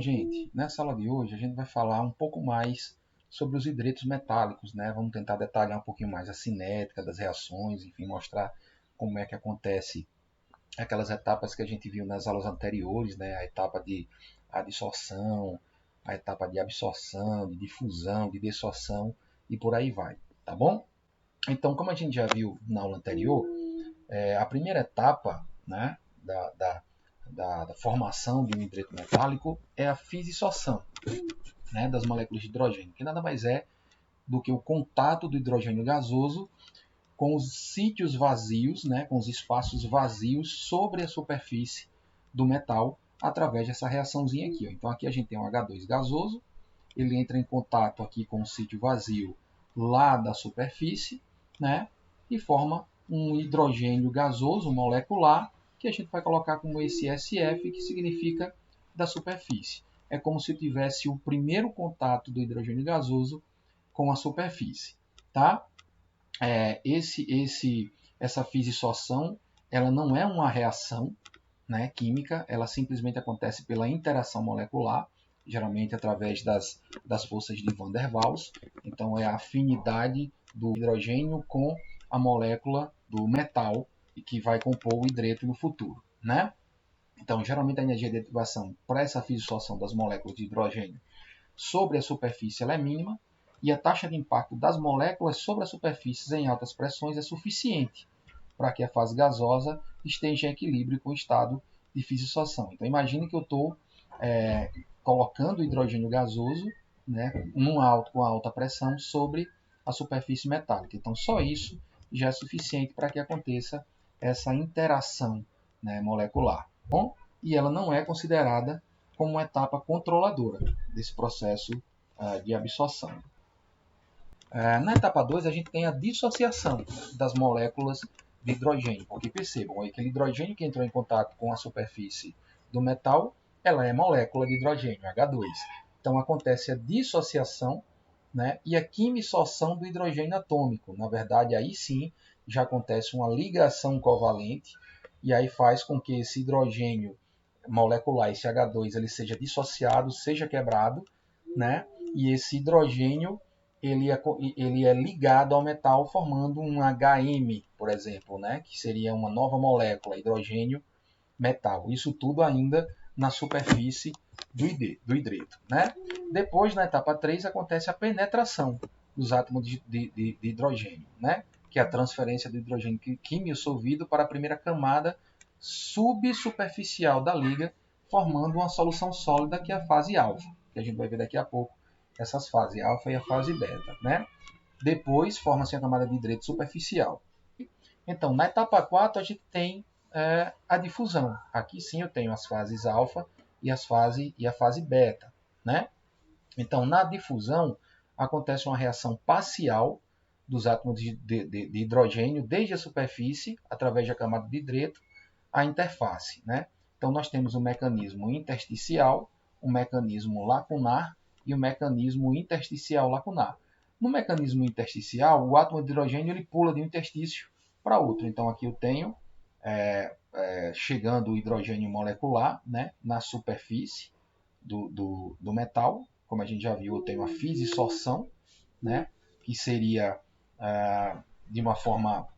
gente, nessa aula de hoje a gente vai falar um pouco mais sobre os hidretos metálicos, né? Vamos tentar detalhar um pouquinho mais a cinética das reações, enfim, mostrar como é que acontece aquelas etapas que a gente viu nas aulas anteriores, né? A etapa de adsorção, a etapa de absorção, de difusão, de dessorção e por aí vai, tá bom? Então, como a gente já viu na aula anterior, a primeira etapa, né, da formação de um hidreto metálico é a fisissorção, né, das moléculas de hidrogênio, que nada mais é do que o contato do hidrogênio gasoso com os sítios vazios, né, com os espaços vazios sobre a superfície do metal através dessa reaçãozinha aqui. Ó. Então aqui a gente tem um H2 gasoso, ele entra em contato aqui com o sítio vazio lá da superfície, né, e forma um hidrogênio gasoso molecular, que a gente vai colocar como esse SF, que significa da superfície. É como se tivesse o primeiro contato do hidrogênio gasoso com a superfície. Tá? Essa fisissorção ela não é uma reação, né, química, ela simplesmente acontece pela interação molecular, geralmente através das forças de Van der Waals. Então é a afinidade do hidrogênio com a molécula do metal que vai compor o hidreto no futuro, né? Então, geralmente a energia de ativação para essa fisissorção das moléculas de hidrogênio sobre a superfície ela é mínima, e a taxa de impacto das moléculas sobre as superfícies em altas pressões é suficiente para que a fase gasosa esteja em equilíbrio com o estado de fisissorção. Então, imagine que eu estou colocando hidrogênio gasoso, né, com alta pressão sobre a superfície metálica. Então, só isso já é suficiente para que aconteça essa interação, né, molecular. Bom, e ela não é considerada como uma etapa controladora desse processo de absorção. Na etapa 2, a gente tem a dissociação das moléculas de hidrogênio, porque percebam, aquele hidrogênio que entrou em contato com a superfície do metal, ela é molécula de hidrogênio, H2. Então acontece a dissociação, né, e a quimissociação do hidrogênio atômico. Na verdade, aí sim já acontece uma ligação covalente, e aí faz com que esse hidrogênio molecular, esse H2, ele seja dissociado, seja quebrado, né, e esse hidrogênio ele é ligado ao metal formando um HM, por exemplo, né, que seria uma nova molécula, hidrogênio metal. Isso tudo ainda na superfície do hidreto. Né? Depois, na etapa 3, acontece a penetração dos átomos de hidrogênio, né? Que é a transferência do hidrogênio quimio-solvido para a primeira camada subsuperficial da liga, formando uma solução sólida que é a fase alfa, que a gente vai ver daqui a pouco essas fases, alfa e a fase beta. Né? Depois, forma-se a camada de hidreto superficial. Então, na etapa 4, a gente tem a difusão. Aqui sim eu tenho as fases alfa e a fase beta. Né? Então, na difusão, acontece uma reação parcial dos átomos de hidrogênio desde a superfície, através da camada de hidreto, à interface. Né? Então, nós temos o mecanismo intersticial, o mecanismo lacunar e o mecanismo intersticial lacunar. No mecanismo intersticial, o átomo de hidrogênio ele pula de um interstício para outro. Então, aqui eu tenho chegando o hidrogênio molecular, né, na superfície do metal. Como a gente já viu, eu tenho a fisissorção, né, que seria, de uma forma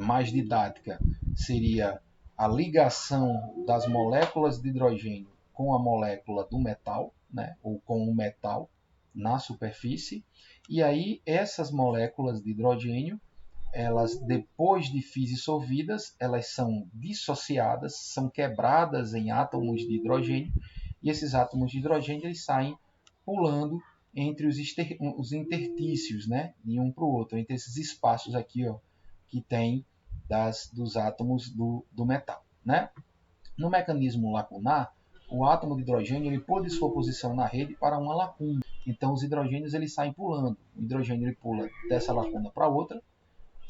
mais didática, seria a ligação das moléculas de hidrogênio com a molécula do metal, né, ou com o metal na superfície. E aí essas moléculas de hidrogênio, elas depois de fisissolvidas, elas são dissociadas, são quebradas em átomos de hidrogênio, e esses átomos de hidrogênio eles saem pulando entre os intertícios, né, de um para o outro, entre esses espaços aqui, ó, que tem dos átomos do metal. Né? No mecanismo lacunar, o átomo de hidrogênio ele pula de sua posição na rede para uma lacuna. Então os hidrogênios eles saem pulando. O hidrogênio ele pula dessa lacuna para outra,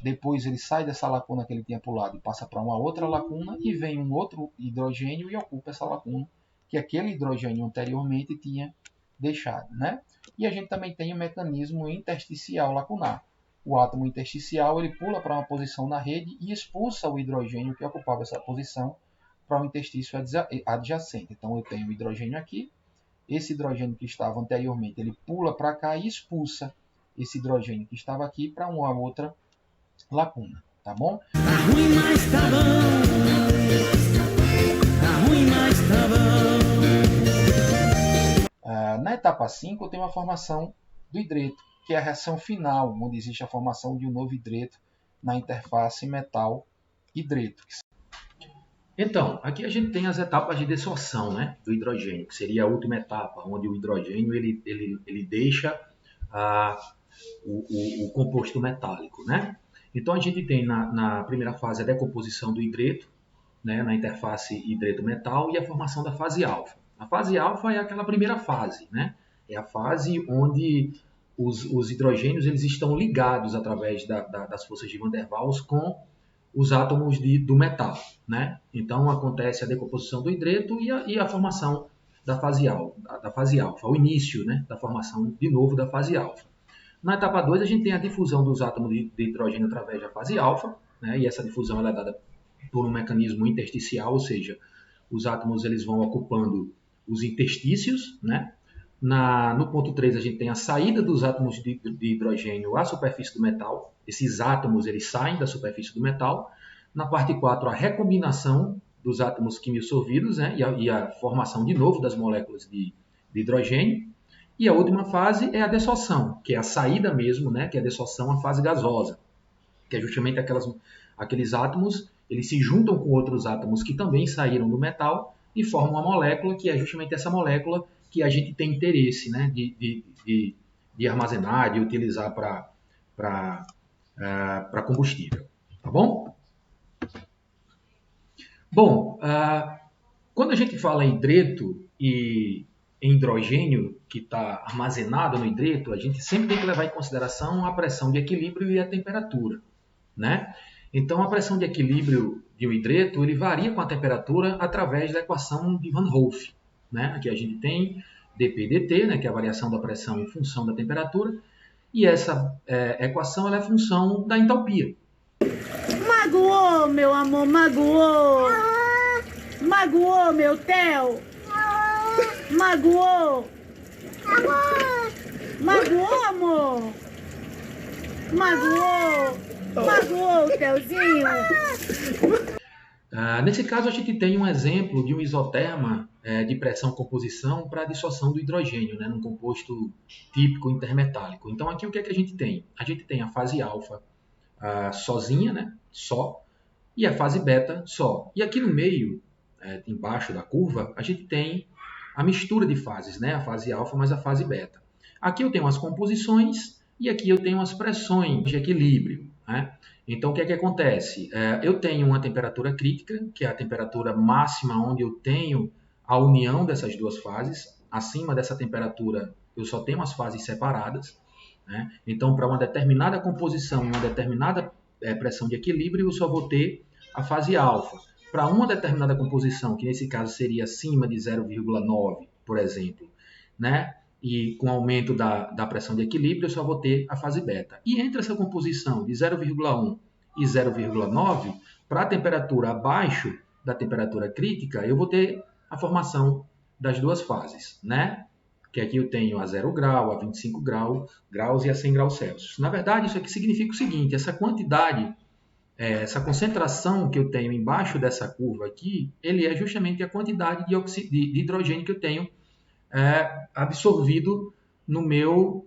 depois ele sai dessa lacuna que ele tinha pulado e passa para uma outra lacuna, e vem um outro hidrogênio e ocupa essa lacuna que aquele hidrogênio anteriormente tinha deixado. Né? E a gente também tem o mecanismo intersticial lacunar. O átomo intersticial ele pula para uma posição na rede e expulsa o hidrogênio que ocupava essa posição para o interstício adjacente. Então, eu tenho o hidrogênio aqui. Esse hidrogênio que estava anteriormente, ele pula para cá e expulsa esse hidrogênio que estava aqui para uma outra lacuna, tá bom? Tá ruim, mas tá bom. Tá ruim, mas tá bom. Na etapa 5, eu tenho a formação do hidreto, que é a reação final, onde existe a formação de um novo hidreto na interface metal-hidreto. Então, aqui a gente tem as etapas de dessorção, né, do hidrogênio, que seria a última etapa, onde o hidrogênio ele deixa o composto metálico, né? Então, a gente tem na primeira fase a decomposição do hidreto, né, na interface hidreto-metal, e a formação da fase alfa. A fase alfa é aquela primeira fase, né? É a fase onde os hidrogênios eles estão ligados através das forças de Van der Waals com os átomos do metal, né? Então acontece a decomposição do hidreto e a formação da fase alfa, o início, né, da formação de novo da fase alfa. Na etapa 2 a gente tem a difusão dos átomos de hidrogênio através da fase alfa, né? E essa difusão ela é dada por um mecanismo intersticial, ou seja, os átomos eles vão ocupando os interstícios, né? No ponto 3 a gente tem a saída dos átomos de hidrogênio à superfície do metal. Esses átomos eles saem da superfície do metal. Na parte 4, a recombinação dos átomos quimiosorvidos, né? e a formação de novo das moléculas de hidrogênio. E a última fase é a dessorção, que é a saída mesmo, né? Que é a dessorção, a fase gasosa, que é justamente aqueles átomos, eles se juntam com outros átomos que também saíram do metal e formam uma molécula, que é justamente essa molécula que a gente tem interesse, né, de armazenar, de utilizar para combustível. Tá bom? Bom, quando a gente fala em hidreto e em hidrogênio que está armazenado no hidreto, a gente sempre tem que levar em consideração a pressão de equilíbrio e a temperatura, né? Então, a pressão de equilíbrio de um hidreto ele varia com a temperatura através da equação de Van Hoff, né? Aqui a gente tem dP/dt, né? Que é a variação da pressão em função da temperatura, e essa equação ela é função da entalpia. Magoou, meu amor, magoou. Magoou, meu Theo. Magoou. Magoou, amor. Magoou. Magoou, Theozinho. Nesse caso, a gente tem um exemplo de um isoterma de pressão-composição para a dissorção do hidrogênio, né, num composto típico intermetálico. Então, aqui o que é que a gente tem? A gente tem a fase alfa sozinha, né, só, e a fase beta só. E aqui no meio, embaixo da curva, a gente tem a mistura de fases, né, a fase alfa mais a fase beta. Aqui eu tenho as composições e aqui eu tenho as pressões de equilíbrio, né? Então, o que é que acontece? Eu tenho uma temperatura crítica, que é a temperatura máxima onde eu tenho a união dessas duas fases. Acima dessa temperatura, eu só tenho as fases separadas, né? Então, para uma determinada composição e uma determinada pressão de equilíbrio, eu só vou ter a fase alfa. Para uma determinada composição, que nesse caso seria acima de 0,9, por exemplo, né? E com aumento da pressão de equilíbrio, eu só vou ter a fase beta. E entre essa composição de 0,1 e 0,9, para a temperatura abaixo da temperatura crítica, eu vou ter a formação das duas fases, né? Que aqui eu tenho a 0 grau, a 25 graus e a 100 graus Celsius. Na verdade, isso aqui significa o seguinte, essa quantidade, essa concentração que eu tenho embaixo dessa curva aqui, ele é justamente a quantidade de hidrogênio que eu tenho absorvido no meu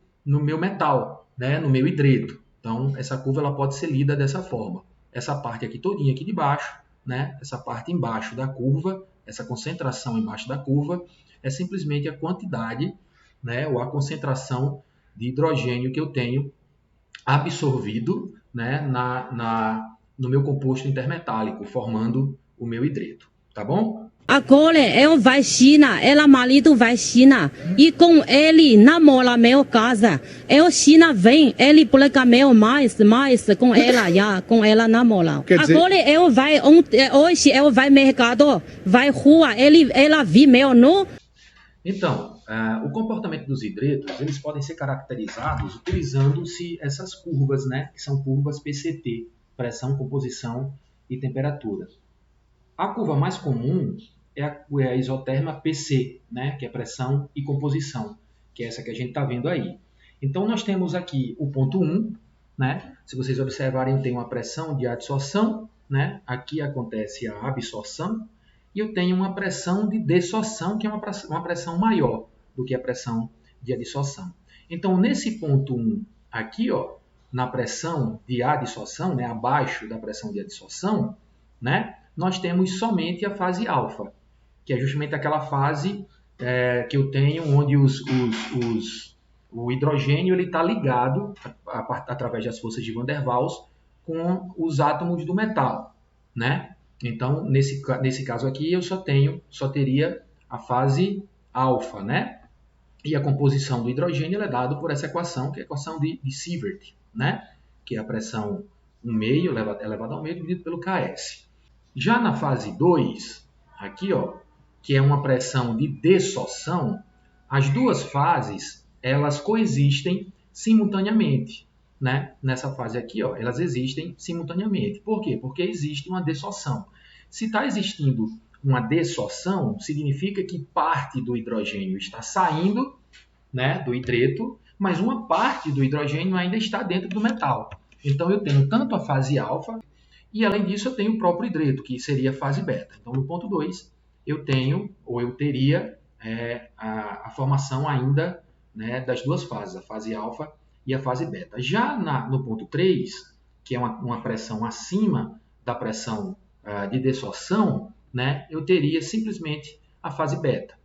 metal, né, no meu hidreto. Então, essa curva ela pode ser lida dessa forma. Essa parte aqui todinha aqui de baixo, né, essa parte embaixo da curva, essa concentração embaixo da curva, é simplesmente a quantidade, né, ou a concentração de hidrogênio que eu tenho absorvido, né, no meu composto intermetálico, formando o meu hidreto. Tá bom? Agora eu vai China, ela marido vai China e com ele namora meu casa. Eu China vem, ele pega meu mais com ela, com ela namora. Agora eu vai hoje eu vai mercado, vai rua, ela vi meu no. Então, o comportamento dos hidretos, eles podem ser caracterizados utilizando-se essas curvas, né, que são curvas PCT, pressão, composição e temperatura. A curva mais comum é a isotérmica PC, né? Que é pressão e composição, que é essa que a gente está vendo aí. Então, nós temos aqui o ponto 1, né? Se vocês observarem, tem uma pressão de adsorção, né? Aqui acontece a absorção, e eu tenho uma pressão de desorção, que é uma pressão maior do que a pressão de adsorção. Então, nesse ponto 1 aqui, ó, na pressão de adsorção, né, abaixo da pressão de adsorção, né, nós temos somente a fase alfa, que é justamente aquela fase que eu tenho onde o hidrogênio está ligado, através das forças de Van der Waals, com os átomos do metal, né? Então, nesse caso aqui, eu só teria a fase alfa, né? E a composição do hidrogênio é dada por essa equação, que é a equação de Sievert, né? Que é a pressão 1,5 elevado ao meio dividido pelo Ks. Já na fase 2, aqui, ó, que é uma pressão de desorção, as duas fases elas coexistem simultaneamente, né? Nessa fase aqui, ó, elas existem simultaneamente. Por quê? Porque existe uma desorção. Se está existindo uma desorção, significa que parte do hidrogênio está saindo, né, do hidreto, mas uma parte do hidrogênio ainda está dentro do metal. Então, eu tenho tanto a fase alfa, e além disso, eu tenho o próprio hidreto, que seria a fase beta. Então, no ponto 2, eu teria a formação ainda, né, das duas fases, a fase alfa e a fase beta. Já no ponto 3, que é uma pressão acima da pressão de desorção, né, eu teria simplesmente a fase beta,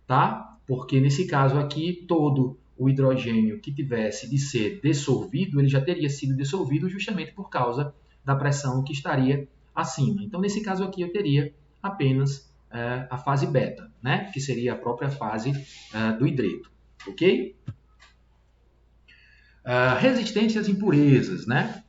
tá? Porque nesse caso aqui, todo o hidrogênio que tivesse de ser dissolvido, ele já teria sido dissolvido justamente por causa da pressão que estaria acima. Então, nesse caso aqui, eu teria apenas a fase beta, né? Que seria a própria fase do hidreto, ok? Resistência às impurezas, né?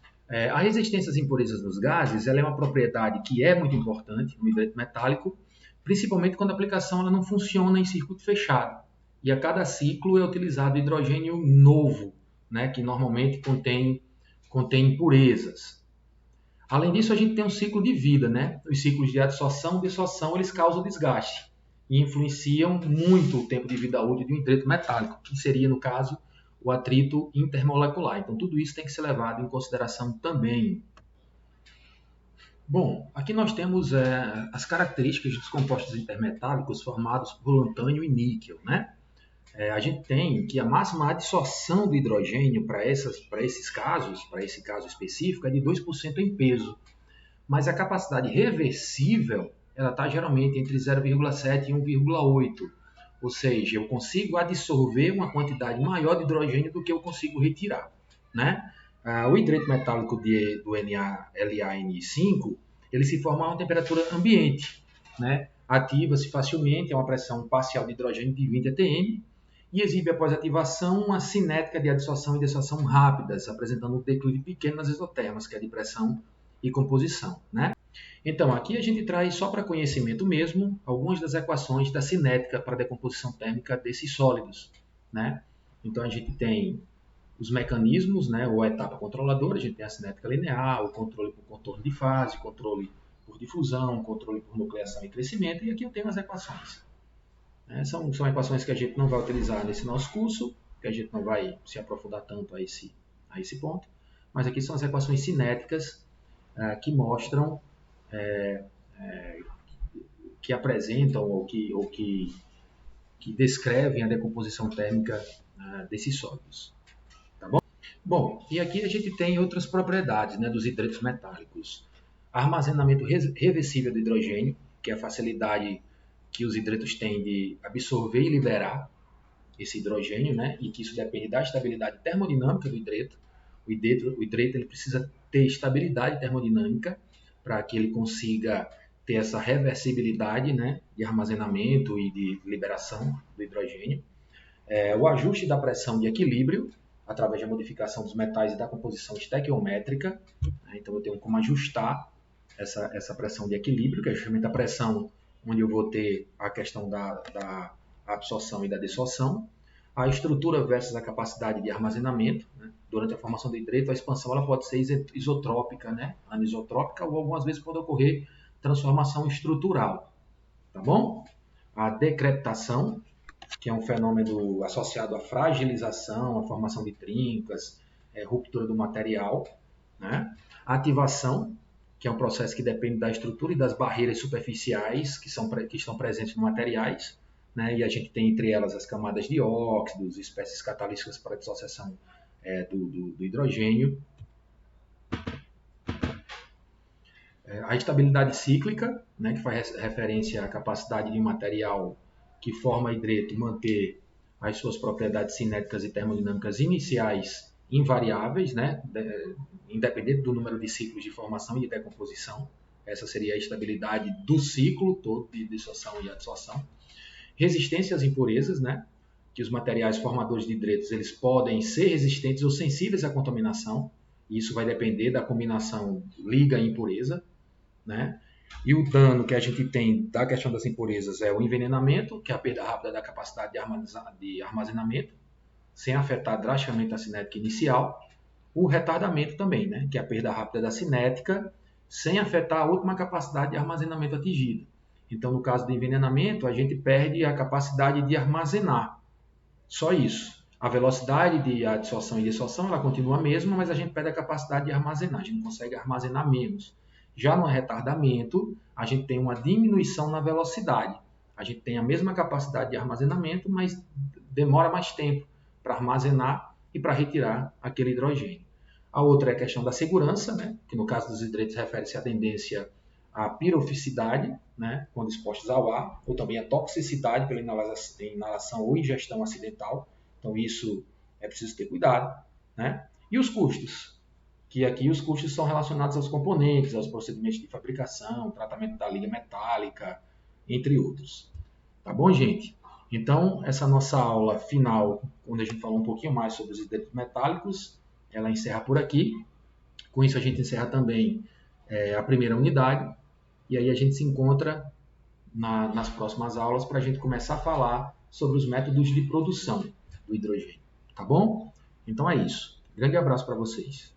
A resistência às impurezas nos gases ela é uma propriedade que é muito importante no hidreto metálico, principalmente quando a aplicação ela não funciona em circuito fechado. E a cada ciclo é utilizado hidrogênio novo, né? Que normalmente contém impurezas. Além disso, a gente tem um ciclo de vida, né? Os ciclos de adsorção e desorção, eles causam desgaste e influenciam muito o tempo de vida útil de um hidreto metálico, que seria, no caso, o atrito intermolecular. Então, tudo isso tem que ser levado em consideração também. Bom, aqui nós temos as características dos compostos intermetálicos formados por lantânio e níquel, né? A gente tem que a máxima adsorção do hidrogênio para esse caso específico, é de 2% em peso. Mas a capacidade reversível ela está geralmente entre 0,7 e 1,8. Ou seja, eu consigo absorver uma quantidade maior de hidrogênio do que eu consigo retirar, né? O hidreto metálico do LaNi5, ele se forma a uma temperatura ambiente, né? Ativa-se facilmente a uma pressão parcial de hidrogênio de 20 atm e exibe após ativação uma cinética de adsorção e desorção rápidas, apresentando um declive pequeno nas isotérmicas, que é de pressão e composição, né? Então, aqui a gente traz só para conhecimento mesmo algumas das equações da cinética para a decomposição térmica desses sólidos, né? Então, a gente tem os mecanismos, né, ou a etapa controladora, a gente tem a cinética linear, o controle por contorno de fase, controle por difusão, controle por nucleação e crescimento, e aqui eu tenho as equações. São equações que a gente não vai utilizar nesse nosso curso, que a gente não vai se aprofundar tanto a esse ponto, mas aqui são as equações cinéticas que mostram, que apresentam ou que descrevem a decomposição térmica desses sólidos. Tá bom? Bom, e aqui a gente tem outras propriedades, né, dos hidretos metálicos. Armazenamento reversível do hidrogênio, que é a facilidade que os hidretos têm de absorver e liberar esse hidrogênio, né, e que isso depende da estabilidade termodinâmica do hidreto. O hidreto ele precisa ter estabilidade termodinâmica para que ele consiga ter essa reversibilidade, né, de armazenamento e de liberação do hidrogênio. O ajuste da pressão de equilíbrio, através da modificação dos metais e da composição estequiométrica. Então, eu tenho como ajustar essa pressão de equilíbrio, que é justamente a pressão onde eu vou ter a questão da absorção e da desorção. A estrutura versus a capacidade de armazenamento, né? Durante a formação do hidreto, a expansão ela pode ser isotrópica, né? Anisotrópica, ou algumas vezes pode ocorrer transformação estrutural, tá bom? A decrepitação, que é um fenômeno associado à fragilização, à formação de trincas, ruptura do material, né? A ativação, que é um processo que depende da estrutura e das barreiras superficiais que estão presentes nos materiais, né? E a gente tem entre elas as camadas de óxidos, espécies catalíticas para a dissociação do hidrogênio. A estabilidade cíclica, né, que faz referência à capacidade de um material que forma hidreto manter as suas propriedades cinéticas e termodinâmicas iniciais invariáveis, né, independente do número de ciclos de formação e de decomposição. Essa seria a estabilidade do ciclo todo de dissolução e adsorção. Resistência às impurezas, né, que os materiais formadores de hidretos eles podem ser resistentes ou sensíveis à contaminação. Isso vai depender da combinação liga-impureza, né? E o dano que a gente tem da questão das impurezas é o envenenamento, que é a perda rápida da capacidade de armazenamento, sem afetar drasticamente a cinética inicial. O retardamento também, né? Que é a perda rápida da cinética, sem afetar a última capacidade de armazenamento atingida. Então, no caso do envenenamento, a gente perde a capacidade de armazenar. Só isso. A velocidade de adsorção e dissolução ela continua a mesma, mas a gente perde a capacidade de armazenar. A gente não consegue armazenar menos. Já no retardamento, a gente tem uma diminuição na velocidade. A gente tem a mesma capacidade de armazenamento, mas demora mais tempo para armazenar e para retirar aquele hidrogênio. A outra é a questão da segurança, né? Que no caso dos hidretos refere-se à tendência à piroficidade, né? Quando expostos ao ar, ou também à toxicidade pela inalação ou ingestão acidental. Então isso é preciso ter cuidado, né? E os custos? Que aqui os custos são relacionados aos componentes, aos procedimentos de fabricação, tratamento da liga metálica, entre outros. Tá bom, gente? Então, essa nossa aula final, onde a gente falou um pouquinho mais sobre os hidretos metálicos, ela encerra por aqui. Com isso, a gente encerra também a primeira unidade. E aí a gente se encontra nas próximas aulas para a gente começar a falar sobre os métodos de produção do hidrogênio. Tá bom? Então é isso. Grande abraço para vocês.